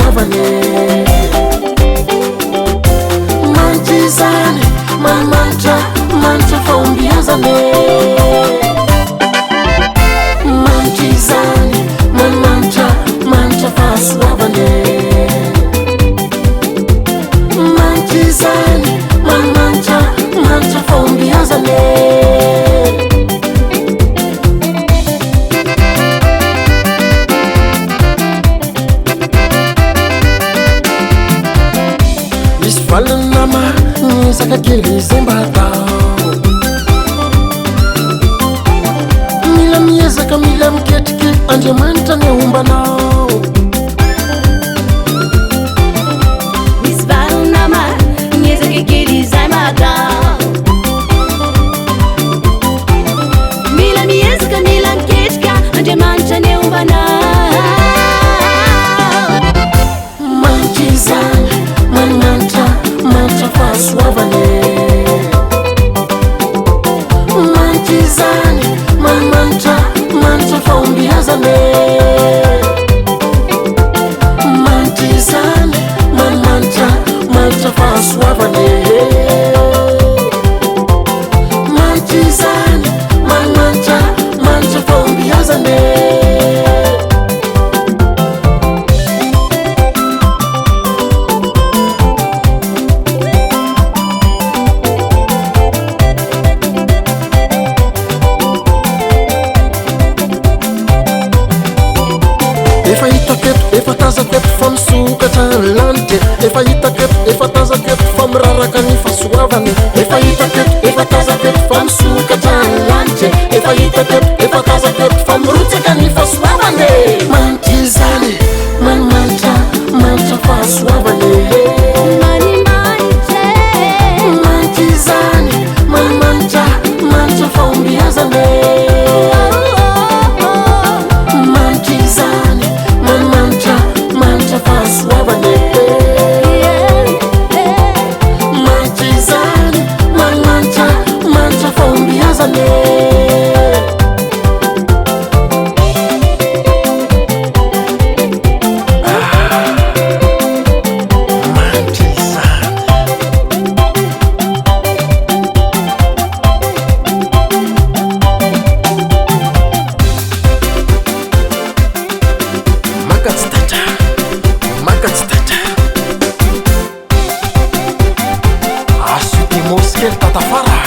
fahasoavany manitry zany manimanitra manitra faombiazany manitry zany manimanitra manitra fahasoavany manitry zany manimanitra manitra faombiazany valiny nama nisaka kely izay mba hatao mila miezaka mila miketriky Andriamanitra ny ahombanao misy valiny nama niezaka kely izay mba hatao mila miezaka mila miketrika Andriamanitra ny ahombanao manitry zany manimanitra manitra fahasoavany manitry zany manimanitra manitra faombiazany manitry zany manimanitra manitra fahasoavany manitry zany manimanitra manitra faombiazany efa hitaketo efa tazaketo fa misokatra ny lanitra efa hitaketo efa tazaketo fa miraraka ny fahasoavany efa hitaketo efa tazaketo fa misokatra ny lanitra efa hitaketo efa tazaketo fa mirotsaka ny fahasoavany manitry zany manimanitra manitra fahasoavany manitry zany manimanitra manitra faombiazany manitry zany manimanitra manitra fahasoavany manitry zany manimanitra manitra faombiazany manitry zany makatsy tatra makatsy tatra asy dimosy kely tatafara